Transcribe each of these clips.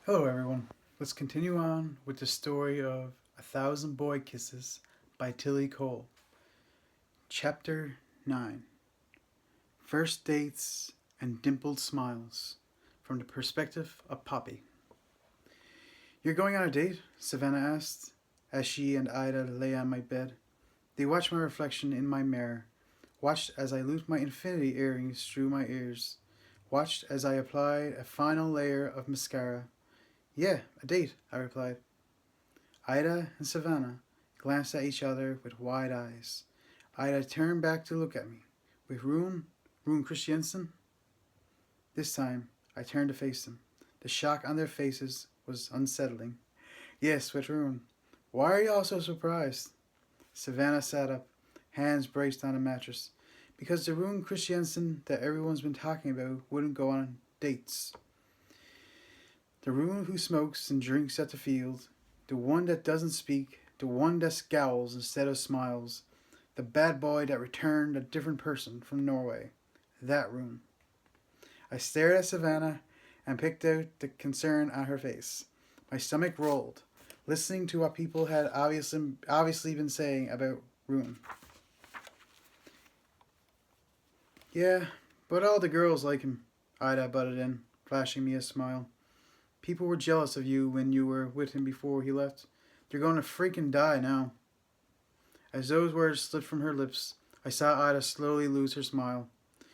Hello everyone. Let's continue on with the story of A Thousand Boy Kisses by Tillie Cole. Chapter 9. First Dates and Dimpled Smiles from the perspective of Poppy. You're going on a date? Savannah asked as she and Ida lay on my bed. They watched my reflection in my mirror, watched as I looped my infinity earrings through my ears, watched as I applied a final layer of mascara. Yeah, a date, I replied. Ida and Savannah glanced at each other with wide eyes. Ida turned back to look at me. With Rune Christiansen? This time, I turned to face them. The shock on their faces was unsettling. Yes, with Rune. Why are you all so surprised? Savannah sat up, hands braced on a mattress. Because the Rune Christiansen that everyone's been talking about wouldn't go on dates. The Rune who smokes and drinks at the field, the one that doesn't speak, the one that scowls instead of smiles, the bad boy that returned a different person from Norway. That Rune. I stared at Savannah and picked out the concern on her face. My stomach rolled, listening to what people had obviously been saying about Rune. Yeah, but all the girls like him, Ida butted in, flashing me a smile. People were jealous of you when you were with him before he left. You're going to freaking die now. As those words slipped from her lips, I saw Ida slowly lose her smile.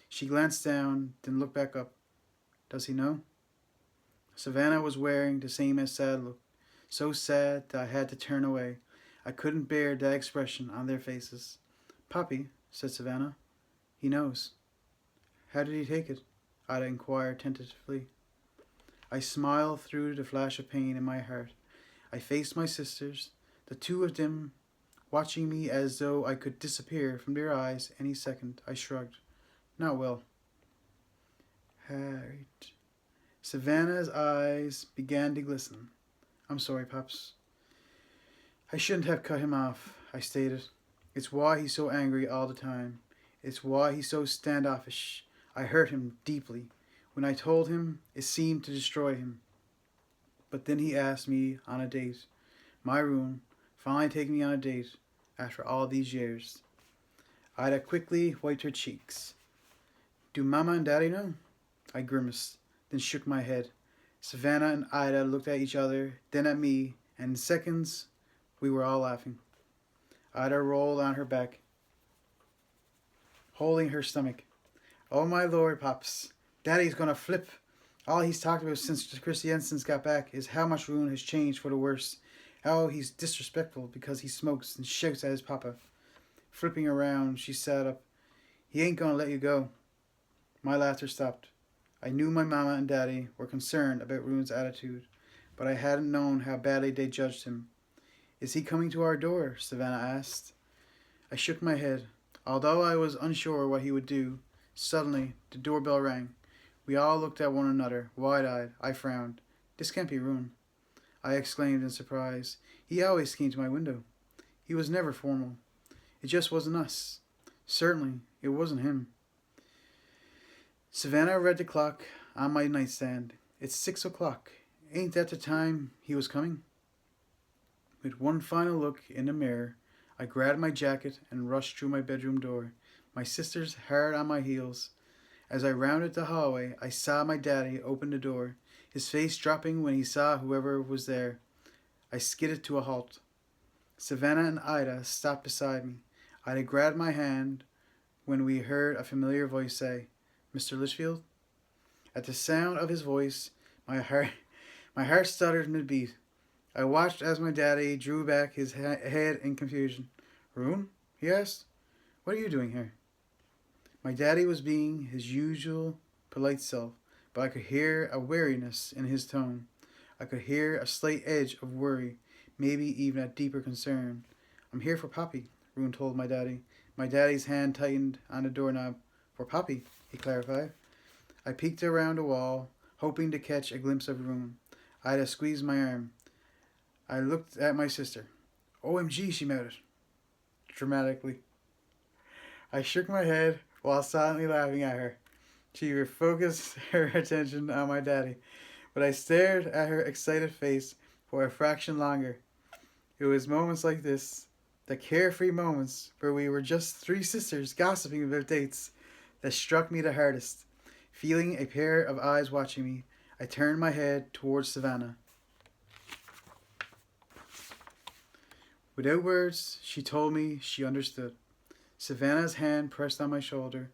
She glanced down, then looked back up. Does he know? Savannah was wearing the same sad look, so sad that I had to turn away. I couldn't bear that expression on their faces. Poppy, said Savannah. He knows. How did he take it? Ida inquired tentatively. I smiled through the flash of pain in my heart. I faced my sisters, the two of them watching me as though I could disappear from their eyes any second. I shrugged. Not well. Harriet. Savannah's eyes began to glisten. I'm sorry, Pops. I shouldn't have cut him off, I stated. It's why he's so angry all the time. It's why he's so standoffish. I hurt him deeply. When I told him, it seemed to destroy him. But then he asked me on a date. My Rune finally taking me on a date after all these years. Ida quickly wiped her cheeks. Do Mama and Daddy know? I grimaced, then shook my head. Savannah and Ida looked at each other, then at me, and in seconds, we were all laughing. Ida rolled on her back, holding her stomach. Oh my lord, Pops. Daddy's gonna flip. All he's talked about since Chris Jensen's got back is how much Rune has changed for the worse. How he's disrespectful because he smokes and shouts at his papa. Flipping around, she sat up. He ain't gonna let you go. My laughter stopped. I knew my mama and daddy were concerned about Rune's attitude, but I hadn't known how badly they judged him. Is he coming to our door? Savannah asked. I shook my head. Although I was unsure what he would do, suddenly the doorbell rang. We all looked at one another, wide-eyed. I frowned. This can't be Rune, I exclaimed in surprise. He always came to my window. He was never formal. It just wasn't us. Certainly, it wasn't him. Savannah read the clock on my nightstand. It's 6 o'clock. Ain't that the time he was coming? With one final look in the mirror, I grabbed my jacket and rushed through my bedroom door, my sisters hard on my heels. As I rounded the hallway, I saw my daddy open the door, his face dropping when he saw whoever was there. I skidded to a halt. Savannah and Ida stopped beside me. Ida grabbed my hand when we heard a familiar voice say, Mr. Litchfield? At the sound of his voice, my heart stuttered mid-beat. I watched as my daddy drew back his head in confusion. Rune? He asked. What are you doing here? My daddy was being his usual polite self, but I could hear a wariness in his tone. I could hear a slight edge of worry, maybe even a deeper concern. I'm here for Poppy, Rune told my daddy. My daddy's hand tightened on the doorknob. For Poppy, he clarified. I peeked around the wall, hoping to catch a glimpse of Rune. Ida squeezed my arm. I looked at my sister. OMG, she muttered, dramatically. I shook my head while silently laughing at her. She refocused her attention on my daddy. But I stared at her excited face for a fraction longer. It was moments like this, the carefree moments where we were just three sisters gossiping about dates, that struck me the hardest. Feeling a pair of eyes watching me, I turned my head towards Savannah. Without words, she told me she understood. Savannah's hand pressed on my shoulder.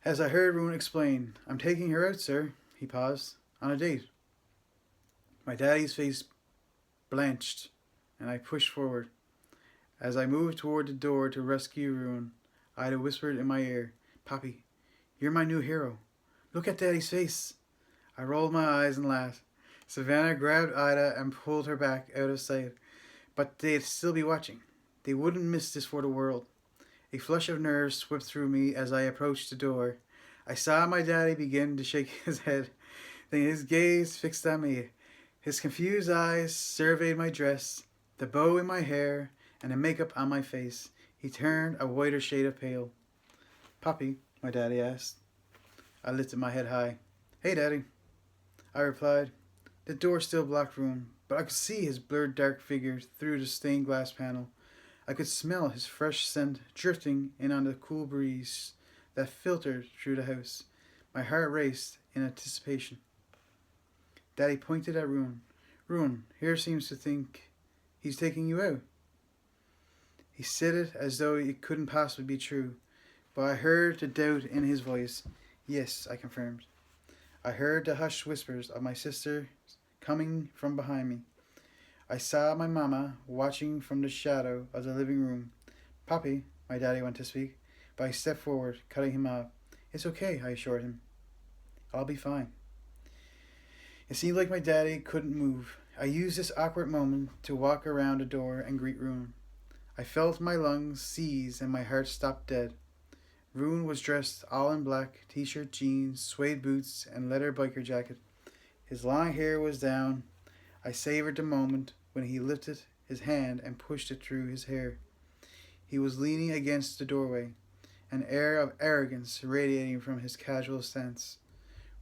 As I heard Rune explain, I'm taking her out, sir. He paused. On a date. My daddy's face blanched, and I pushed forward. As I moved toward the door to rescue Rune, Ida whispered in my ear, Poppy, you're my new hero. Look at Daddy's face. I rolled my eyes and laughed. Savannah grabbed Ida and pulled her back out of sight. But they'd still be watching. They wouldn't miss this for the world. A flush of nerves swept through me as I approached the door. I saw my daddy begin to shake his head, then his gaze fixed on me. His confused eyes surveyed my dress, the bow in my hair, and the makeup on my face. He turned a whiter shade of pale. Poppy, my daddy asked. I lifted my head high. Hey, Daddy, I replied. The door still blocked Rune, but I could see his blurred dark figure through the stained glass panel. I could smell his fresh scent drifting in on the cool breeze that filtered through the house. My heart raced in anticipation. Daddy pointed at Rune. Rune, here seems to think he's taking you out. He said it as though it couldn't possibly be true, but I heard the doubt in his voice. Yes, I confirmed. I heard the hushed whispers of my sister coming from behind me. I saw my mama watching from the shadow of the living room. Poppy, my daddy went to speak, but I stepped forward, cutting him off. It's okay, I assured him. I'll be fine. It seemed like my daddy couldn't move. I used this awkward moment to walk around the door and greet Rune. I felt my lungs seize and my heart stop dead. Rune was dressed all in black, t-shirt, jeans, suede boots, and leather biker jacket. His long hair was down. I savored the moment when he lifted his hand and pushed it through his hair. He was leaning against the doorway, an air of arrogance radiating from his casual stance.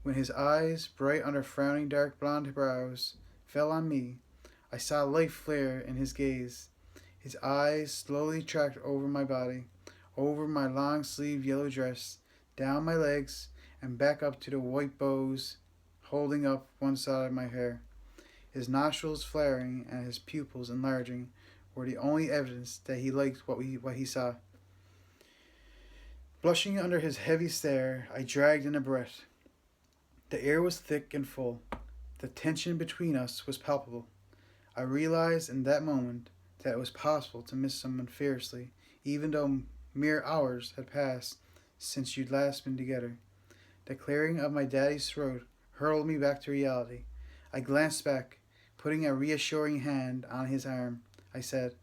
When his eyes, bright under frowning dark blonde brows, fell on me, I saw life flare in his gaze. His eyes slowly tracked over my body, over my long-sleeved yellow dress, down my legs, and back up to the white bows holding up one side of my hair. His nostrils flaring and his pupils enlarging were the only evidence that he liked what he saw. Blushing under his heavy stare, I dragged in a breath. The air was thick and full. The tension between us was palpable. I realized in that moment that it was possible to miss someone fiercely, even though mere hours had passed since you'd last been together. The clearing of my daddy's throat hurled me back to reality. I glanced back, putting a reassuring hand on his arm. I said,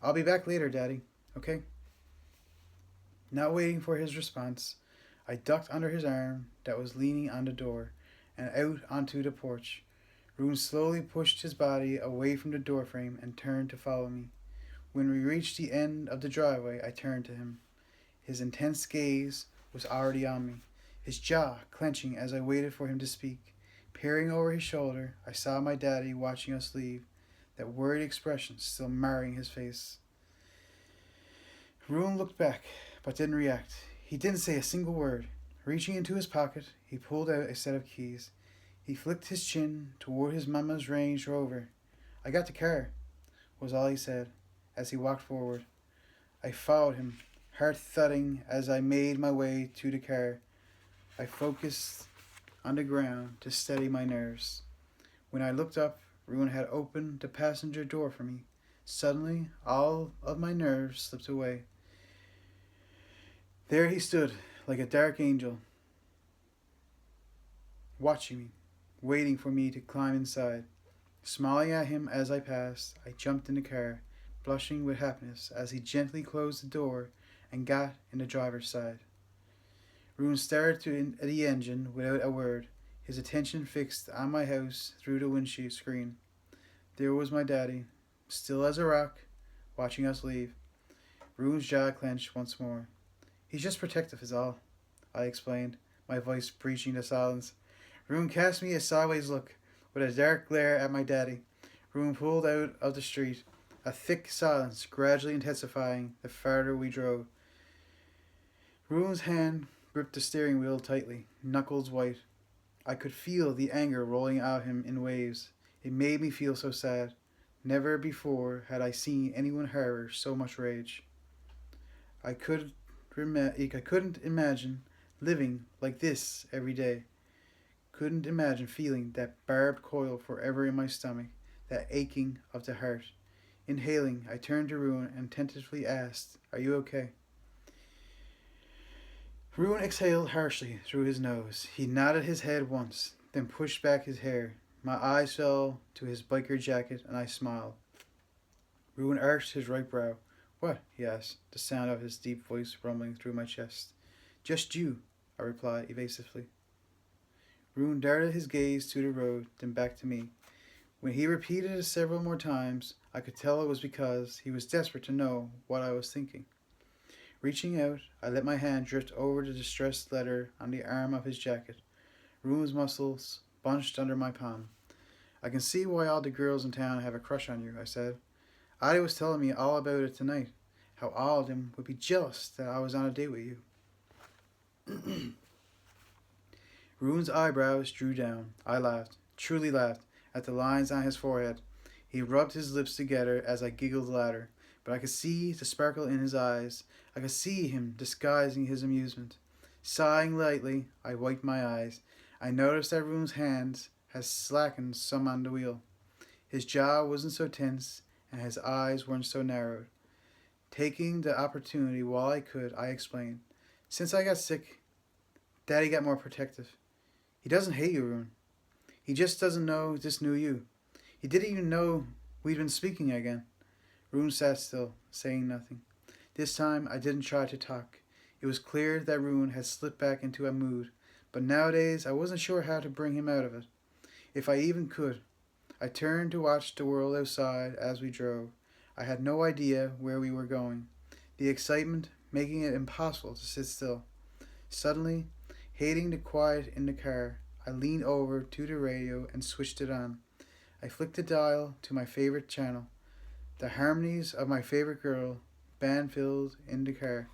I'll be back later, Daddy, okay? Not waiting for his response, I ducked under his arm that was leaning on the door and out onto the porch. Rune slowly pushed his body away from the doorframe and turned to follow me. When we reached the end of the driveway, I turned to him. His intense gaze was already on me, his jaw clenching as I waited for him to speak. Peering over his shoulder, I saw my daddy watching us leave, that worried expression still marring his face. Rune looked back, but didn't react. He didn't say a single word. Reaching into his pocket, he pulled out a set of keys. He flicked his chin toward his mama's Range Rover. I got the car, was all he said, as he walked forward. I followed him, heart thudding as I made my way to the car. I focused on the ground to steady my nerves. When I looked up, Rune had opened the passenger door for me. Suddenly, all of my nerves slipped away. There he stood, like a dark angel, watching me, waiting for me to climb inside. Smiling at him as I passed, I jumped in the car, blushing with happiness as he gently closed the door and got in the driver's side. Rune stared to the engine without a word, his attention fixed on my house through the windshield screen. There was my daddy, still as a rock, watching us leave. Rune's jaw clenched once more. He's just protective is all, I explained, my voice breaching the silence. Rune cast me a sideways look, with a dark glare at my daddy. Rune pulled out of the street, a thick silence gradually intensifying the farther we drove. Rune's hand gripped the steering wheel tightly, knuckles white. I could feel the anger rolling out of him in waves. It made me feel so sad. Never before had I seen anyone harbor so much rage. I couldn't imagine living like this every day. Couldn't imagine feeling that barbed coil forever in my stomach, that aching of the heart. Inhaling, I turned to Rune and tentatively asked, "Are you okay?" Rune exhaled harshly through his nose. He nodded his head once, then pushed back his hair. My eyes fell to his biker jacket and I smiled. Rune arched his right brow. "What?" he asked, the sound of his deep voice rumbling through my chest. "Just you," I replied evasively. Rune darted his gaze to the road, then back to me. When he repeated it several more times, I could tell it was because he was desperate to know what I was thinking. Reaching out, I let my hand drift over the distressed letter on the arm of his jacket. Rune's muscles bunched under my palm. "I can see why all the girls in town have a crush on you," I said. "Adi was telling me all about it tonight, how all of them would be jealous that I was on a date with you." Rune's eyebrows drew down. I laughed, truly laughed, at the lines on his forehead. He rubbed his lips together as I giggled louder, but I could see the sparkle in his eyes. I could see him disguising his amusement. Sighing lightly, I wiped my eyes. I noticed that Rune's hands had slackened some on the wheel. His jaw wasn't so tense, and his eyes weren't so narrowed. Taking the opportunity while I could, I explained. "Since I got sick, Daddy got more protective. He doesn't hate you, Rune. He just doesn't know this new you. He didn't even know we'd been speaking again." Rune sat still, saying nothing. This time I didn't try to talk. It was clear that Rune had slipped back into a mood, but nowadays I wasn't sure how to bring him out of it, if I even could. I turned to watch the world outside as we drove. I had no idea where we were going, the excitement making it impossible to sit still. Suddenly, hating the quiet in the car, I leaned over to the radio and switched it on. I flicked the dial to my favorite channel. The harmonies of my favorite girl, band filled in the car.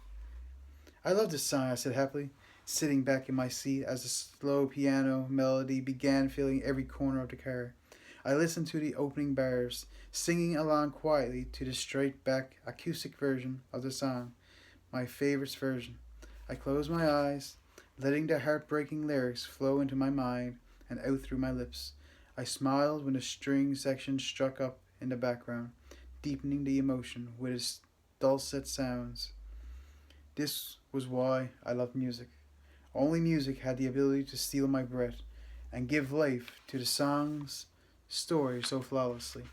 "I love this song," I said happily, sitting back in my seat as the slow piano melody began filling every corner of the car. I listened to the opening bars, singing along quietly to the straight-back acoustic version of the song, my favorite version. I closed my eyes, letting the heartbreaking lyrics flow into my mind and out through my lips. I smiled when the string section struck up in the background, deepening the emotion with its dulcet sounds. This was why I loved music. Only music had the ability to steal my breath and give life to the song's story so flawlessly,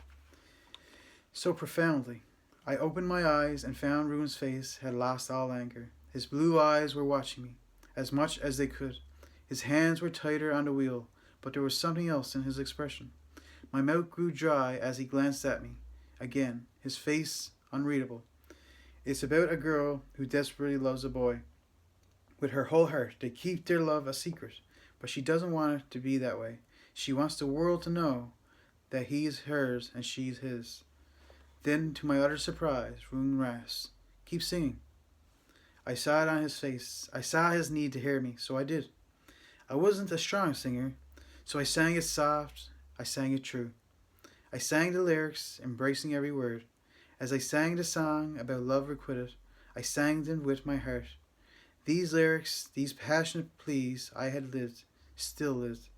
so profoundly. I opened my eyes and found Rune's face had lost all anger. His blue eyes were watching me, as much as they could. His hands were tighter on the wheel, but there was something else in his expression. My mouth grew dry as he glanced at me. Again, his face unreadable. "It's about a girl who desperately loves a boy. With her whole heart, they keep their love a secret, but she doesn't want it to be that way. She wants the world to know that he is hers and she's his." Then, to my utter surprise, Rune rasped, "Keep singing." I saw it on his face. I saw his need to hear me, so I did. I wasn't a strong singer, so I sang it soft, I sang it true. I sang the lyrics, embracing every word. As I sang the song about love requited, I sang them with my heart. These lyrics, these passionate pleas I had lived, still lived.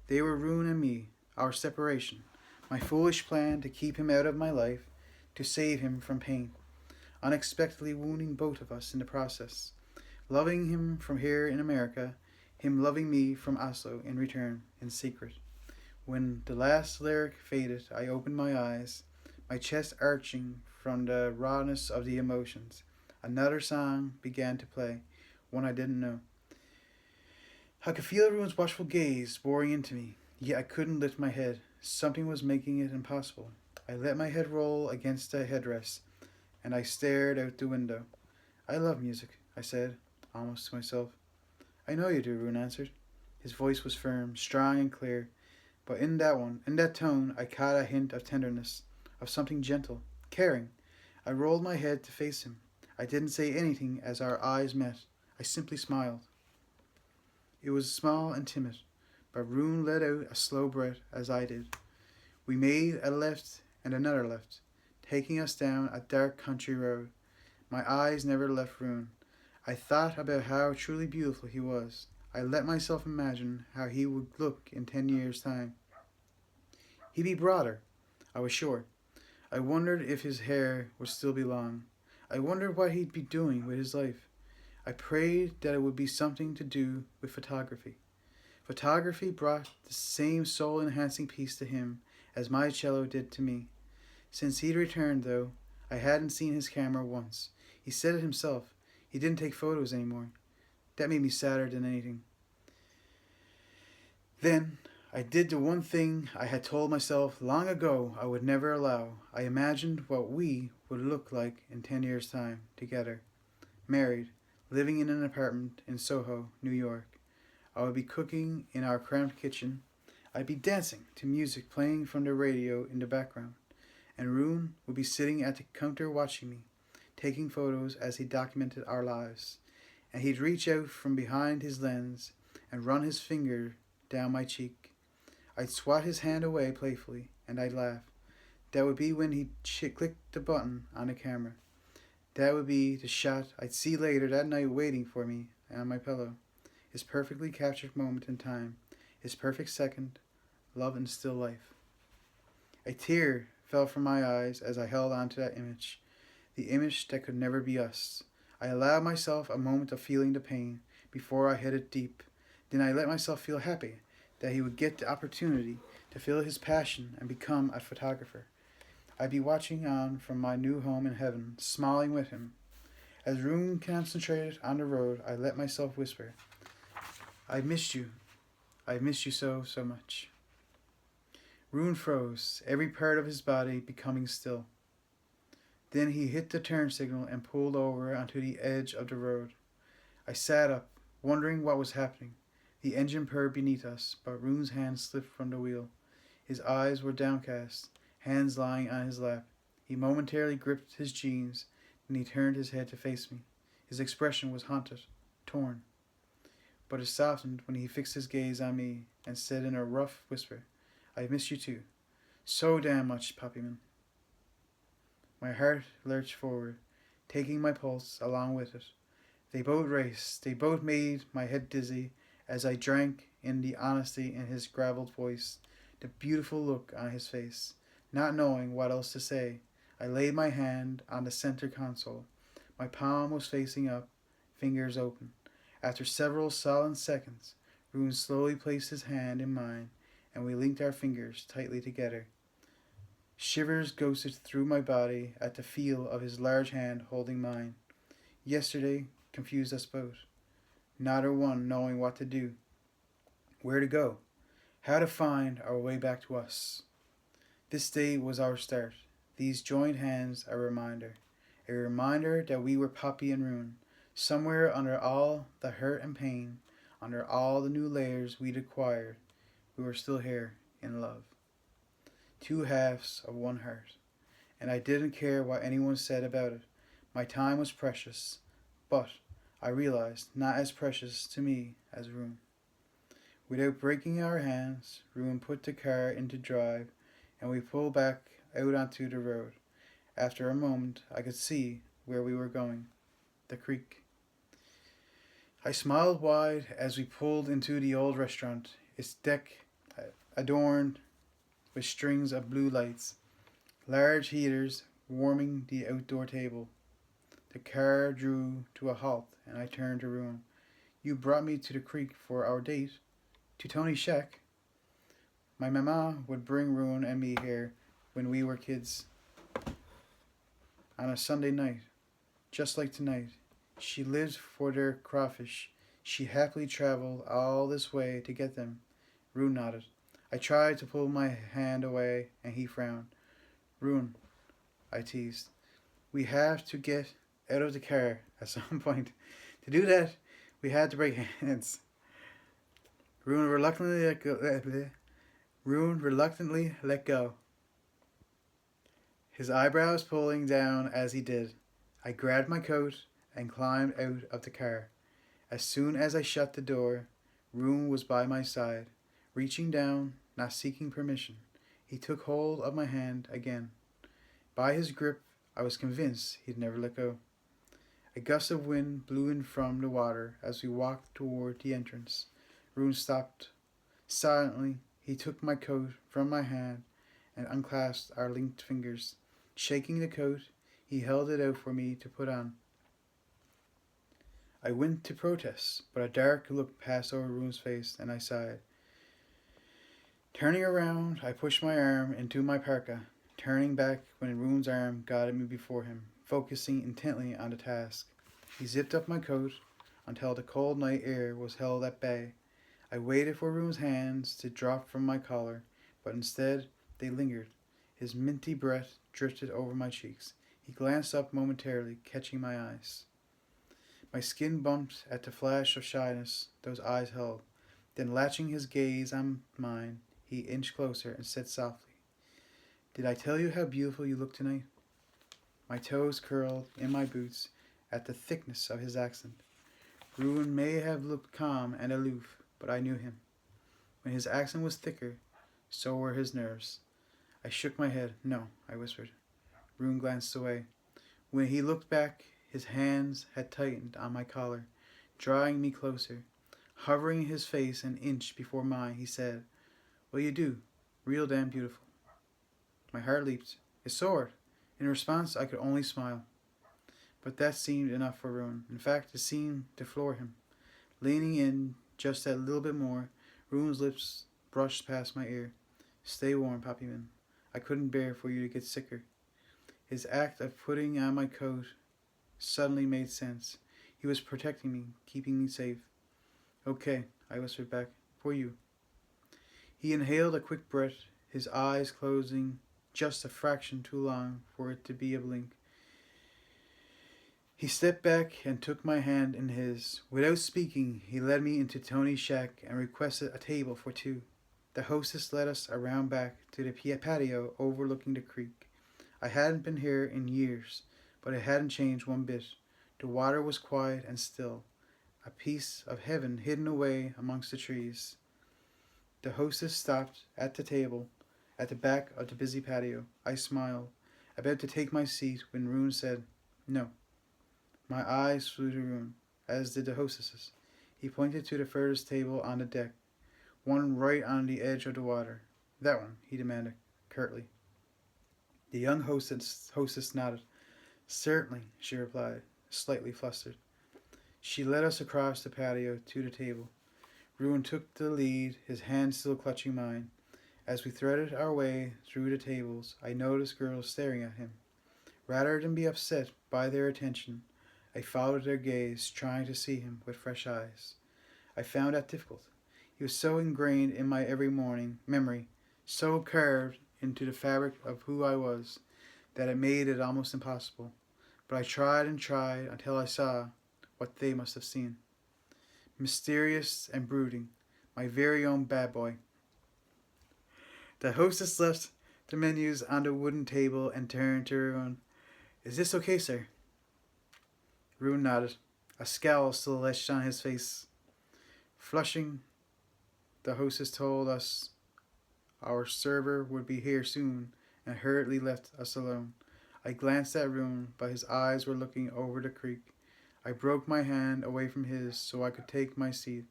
They were Rune and me, our separation, my foolish plan to keep him out of my life, to save him from pain, unexpectedly wounding both of us in the process. Loving him from here in America, him loving me from Oslo in return, in secret. When the last lyric faded, I opened my eyes, my chest arching from the rawness of the emotions. Another song began to play, one I didn't know. I could feel Rune's watchful gaze boring into me, yet I couldn't lift my head. Something was making it impossible. I let my head roll against the headrest, and I stared out the window. "I love music," I said, almost to myself. "I know you do," Rune answered. His voice was firm, strong, and clear, but in that tone, I caught a hint of tenderness, of something gentle, caring. I rolled my head to face him. I didn't say anything as our eyes met. I simply smiled. It was small and timid, but Rune let out a slow breath as I did. We made a left and another left, taking us down a dark country road. My eyes never left Rune. I thought about how truly beautiful he was. I let myself imagine how he would look in 10 years' time. He'd be broader, I was sure. I wondered if his hair would still be long. I wondered what he'd be doing with his life. I prayed that it would be something to do with photography. Photography brought the same soul-enhancing peace to him as my cello did to me. Since he'd returned, though, I hadn't seen his camera once. He said it himself. He didn't take photos anymore. That made me sadder than anything. Then I did the one thing I had told myself long ago I would never allow. I imagined what we would look like in 10 years' time, together, married, living in an apartment in Soho, New York. I would be cooking in our cramped kitchen. I'd be dancing to music playing from the radio in the background. And Rune would be sitting at the counter watching me, taking photos as he documented our lives. And he'd reach out from behind his lens and run his finger down my cheek. I'd swat his hand away playfully, and I'd laugh. That would be when he'd click the button on the camera. That would be the shot I'd see later that night waiting for me on my pillow. His perfectly captured moment in time. His perfect second. Love and still life. A tear fell from my eyes as I held on to that image. The image that could never be us. I allowed myself a moment of feeling the pain before I hit it deep. Then I let myself feel happy that he would get the opportunity to feel his passion and become a photographer. I'd be watching on from my new home in heaven, smiling with him. As Rune concentrated on the road, I let myself whisper, "I missed you. I missed you so, so much." Rune froze, every part of his body becoming still. Then he hit the turn signal and pulled over onto the edge of the road. I sat up, wondering what was happening. The engine purred beneath us, but Rune's hand slipped from the wheel. His eyes were downcast, hands lying on his lap. He momentarily gripped his jeans, then he turned his head to face me. His expression was haunted, torn. But it softened when he fixed his gaze on me and said in a rough whisper, "I miss you too. So damn much, Poppyman." My heart lurched forward, taking my pulse along with it. They both raced. They both made my head dizzy as I drank in the honesty in his gravelled voice, the beautiful look on his face. Not knowing what else to say, I laid my hand on the center console. My palm was facing up, fingers open. After several solemn seconds, Rune slowly placed his hand in mine, and we linked our fingers tightly together. Shivers ghosted through my body at the feel of his large hand holding mine. Yesterday confused us both, neither one knowing what to do, where to go, how to find our way back to us. This day was our start, these joined hands a reminder that we were Poppy and Rune. Somewhere under all the hurt and pain, under all the new layers we'd acquired, we were still here in love. Two halves of one heart, and I didn't care what anyone said about it. My time was precious, but I realized not as precious to me as Rune. Without breaking our hands, Rune put the car into drive, and we pulled back out onto the road. After a moment, I could see where we were going, the creek. I smiled wide as we pulled into the old restaurant, its deck adorned with strings of blue lights, large heaters warming the outdoor table. The car drew to a halt, and I turned to Rune. "You brought me to the creek for our date? To Tony's shack?" My mama would bring Rune and me here when we were kids, on a Sunday night, just like tonight. She lived for their crawfish. She happily traveled all this way to get them. Rune nodded. I tried to pull my hand away, and he frowned. "Rune," I teased, "we have to get out of the car at some point. To do that, we had to break hands." Rune reluctantly let go. Rune reluctantly let go, his eyebrows pulling down as he did. I grabbed my coat and climbed out of the car. As soon as I shut the door, Rune was by my side, reaching down, not seeking permission. He took hold of my hand again. By his grip, I was convinced he'd never let go. A gust of wind blew in from the water as we walked toward the entrance. Rune stopped. Silently, he took my coat from my hand and unclasped our linked fingers. Shaking the coat, he held it out for me to put on. I went to protest, but a dark look passed over Rune's face, and I sighed. Turning around, I pushed my arm into my parka, turning back when Rune's arm guided me before him, focusing intently on the task. He zipped up my coat until the cold night air was held at bay. I waited for Rune's hands to drop from my collar, but instead they lingered. His minty breath drifted over my cheeks. He glanced up momentarily, catching my eyes. My skin bumped at the flash of shyness those eyes held. Then, latching his gaze on mine, he inched closer and said softly, "Did I tell you how beautiful you look tonight?" My toes curled in my boots at the thickness of his accent. Rune may have looked calm and aloof, but I knew him. When his accent was thicker, so were his nerves. I shook my head. "No," I whispered. Rune glanced away. When he looked back, his hands had tightened on my collar, drawing me closer. Hovering his face an inch before mine, he said, "Well, you do. Real damn beautiful." My heart leaped. It soared. In response, I could only smile. But that seemed enough for Rune. In fact, it seemed to floor him. Leaning in just that little bit more, Rune's lips brushed past my ear. "Stay warm, Poppyman. I couldn't bear for you to get sicker." His act of putting on my coat suddenly made sense. He was protecting me, keeping me safe. "Okay," I whispered back, "for you." He inhaled a quick breath, his eyes closing just a fraction too long for it to be a blink. He stepped back and took my hand in his. Without speaking, he led me into Tony's shack and requested a table for two. The hostess led us around back to the patio overlooking the creek. I hadn't been here in years, but it hadn't changed one bit. The water was quiet and still, a piece of heaven hidden away amongst the trees. The hostess stopped at the table at the back of the busy patio. I smiled, about to take my seat when Rune said, "No." My eyes flew to Rune, as did the hostess's. He pointed to the furthest table on the deck, one right on the edge of the water. "That one," he demanded, curtly. The young hostess nodded. "Certainly," she replied, slightly flustered. She led us across the patio to the table. Rune took the lead, his hand still clutching mine. As we threaded our way through the tables, I noticed girls staring at him. Rather than be upset by their attention, I followed their gaze, trying to see him with fresh eyes. I found that difficult. He was so ingrained in my every morning memory, so carved into the fabric of who I was, that it made it almost impossible. But I tried and tried until I saw what they must have seen. Mysterious and brooding, my very own bad boy. The hostess left the menus on the wooden table and turned to Rune. "Is this okay, sir?" Rune nodded, a scowl still etched on his face. Flushing, the hostess told us our server would be here soon and hurriedly left us alone. I glanced at Rune, but his eyes were looking over the creek. I broke my hand away from his so I could take my seat,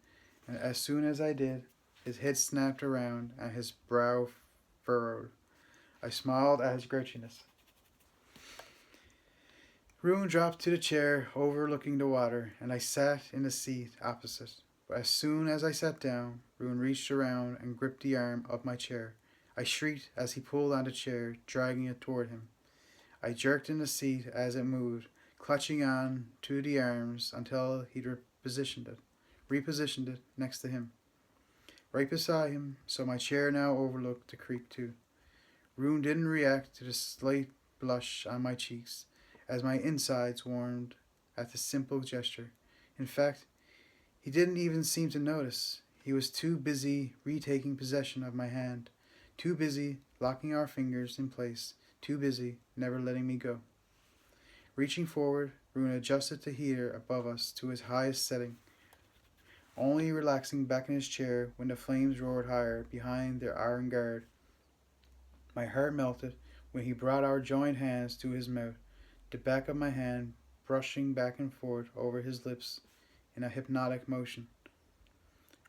and as soon as I did, his head snapped around and his brow furrowed. I smiled at his grouchiness. Rune dropped to the chair overlooking the water, and I sat in the seat opposite. But as soon as I sat down, Rune reached around and gripped the arm of my chair. I shrieked as he pulled on the chair, dragging it toward him. I jerked in the seat as it moved, clutching on to the arms until he repositioned it next to him, right beside him, so my chair now overlooked the creek too. Rune didn't react to the slight blush on my cheeks, as my insides warmed at the simple gesture. In fact, he didn't even seem to notice. He was too busy retaking possession of my hand, too busy locking our fingers in place, too busy never letting me go. Reaching forward, Rune adjusted the heater above us to its highest setting, only relaxing back in his chair when the flames roared higher behind their iron guard. My heart melted when he brought our joined hands to his mouth, the back of my hand brushing back and forth over his lips in a hypnotic motion.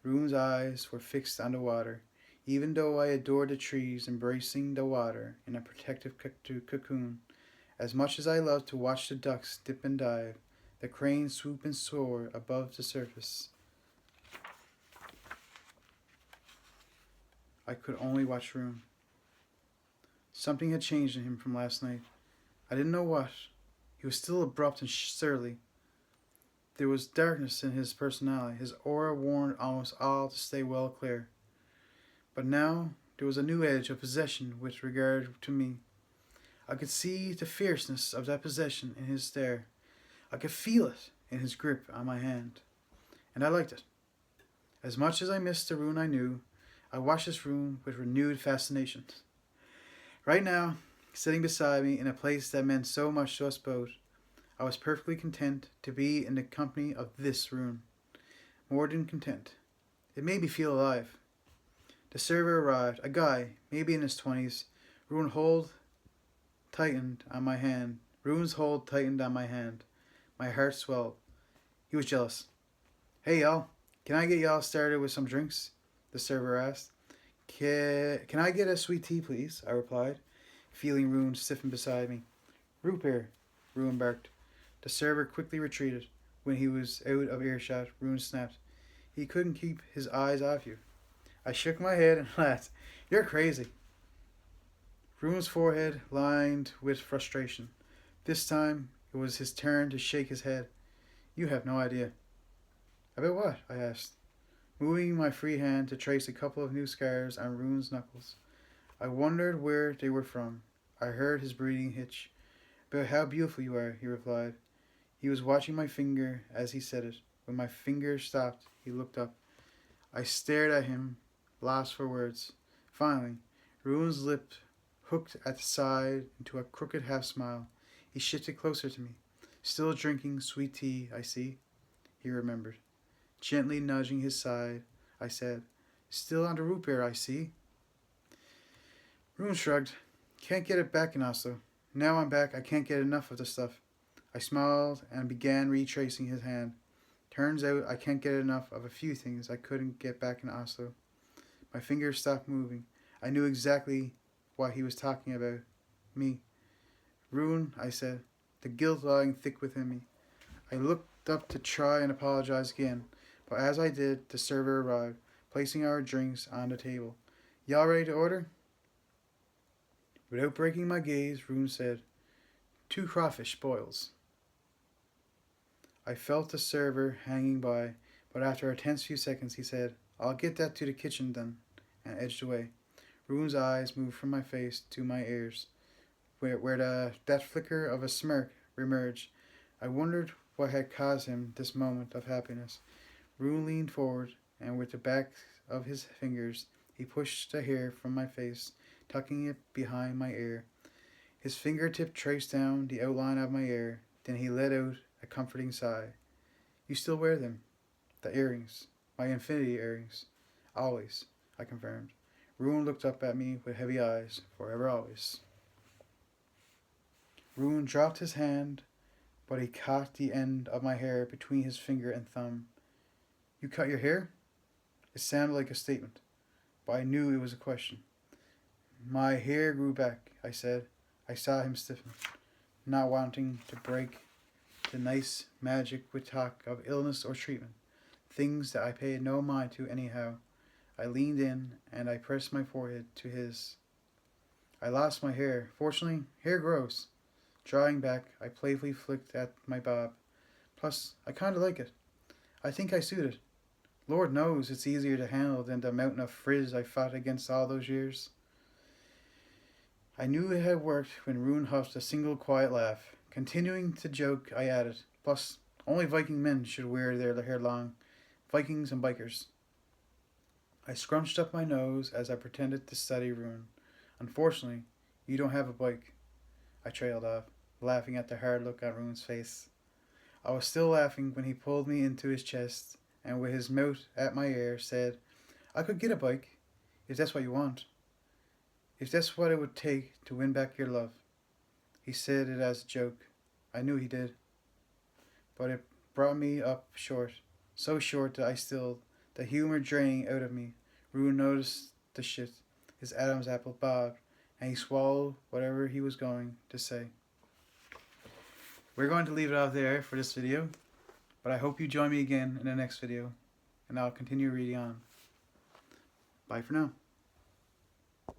Rune's eyes were fixed on the water, even though I adored the trees embracing the water in a protective cocoon. As much as I loved to watch the ducks dip and dive, the cranes swoop and soar above the surface, I could only watch Rune. Something had changed in him from last night. I didn't know what. He was still abrupt and surly. There was darkness in his personality. His aura warned almost all to stay well clear. But now there was a new edge of possession with regard to me. I could see the fierceness of that possession in his stare. I could feel it in his grip on my hand. And I liked it. As much as I missed the Rune I knew, I watched this Rune with renewed fascination. Right now, sitting beside me in a place that meant so much to us both, I was perfectly content to be in the company of this Rune. More than content. It made me feel alive. The server arrived, a guy, maybe in his 20s. Rune's hold tightened on my hand. My heart swelled. He was jealous. "Hey y'all, can I get y'all started with some drinks?" the server asked. Can I get a sweet tea, please?" I replied, feeling Rune stiffen beside me. "Root beer," Rune barked. The server quickly retreated. When he was out of earshot, Rune snapped, "He couldn't keep his eyes off you." I shook my head and laughed. "You're crazy." Rune's forehead lined with frustration. This time, it was his turn to shake his head. "You have no idea." "About what?" I asked, moving my free hand to trace a couple of new scars on Rune's knuckles. I wondered where they were from. I heard his breathing hitch. "About how beautiful you are," he replied. He was watching my finger as he said it. When my finger stopped, he looked up. I stared at him, lost for words. Finally, Rune's lip hooked at the side into a crooked half-smile. He shifted closer to me. "Still drinking sweet tea, I see." He remembered. Gently nudging his side, I said, "Still on the root beer, I see." Rune shrugged. "Can't get it back in Oslo. Now I'm back, I can't get enough of the stuff." I smiled and began retracing his hand. Turns out I can't get enough of a few things I couldn't get back in Oslo. My fingers stopped moving. I knew exactly what he was talking about. Me. "Rune," I said, the guilt lying thick within me. I looked up to try and apologize again, but as I did, the server arrived, placing our drinks on the table. "Y'all ready to order?" Without breaking my gaze, Rune said, 2 crawfish boils." I felt the server hanging by, but after a tense few seconds he said, "I'll get that to the kitchen then," and edged away. Rune's eyes moved from my face to my ears, where that flicker of a smirk emerged. I wondered what had caused him this moment of happiness. Rune leaned forward, and with the back of his fingers, he pushed the hair from my face, tucking it behind my ear. His fingertip traced down the outline of my ear, then he let out a comforting sigh. "You still wear them? The earrings? My infinity earrings?" "Always," I confirmed. Rune looked up at me with heavy eyes. "Forever always." Rune dropped his hand, but he caught the end of my hair between his finger and thumb. "You cut your hair?" It sounded like a statement, but I knew it was a question. "My hair grew back," I said. I saw him stiffen, not wanting to break the nice magic with talk of illness or treatment, things that I paid no mind to anyhow. I leaned in, and I pressed my forehead to his. "I lost my hair. Fortunately, hair grows." Drawing back, I playfully flicked at my bob. "Plus, I kinda like it. I think I suit it. Lord knows it's easier to handle than the mountain of frizz I fought against all those years." I knew it had worked when Rune huffed a single quiet laugh. Continuing to joke, I added, "Plus, only Viking men should wear their hair long. Vikings and bikers." I scrunched up my nose as I pretended to study Rune. Unfortunately, you don't have a bike, I trailed off, laughing at the hard look on Rune's face. I was still laughing when he pulled me into his chest and, with his mouth at my ear, said, I could get a bike, if that's what you want. If that's what it would take to win back your love. He said it as a joke. I knew he did. But it brought me up short. So short that I stilled, the humor draining out of me. Rune noticed the shit. His Adam's apple bobbed, and he swallowed whatever he was going to say. We're going to leave it off there for this video, but I hope you join me again in the next video, and I'll continue reading on. Bye for now.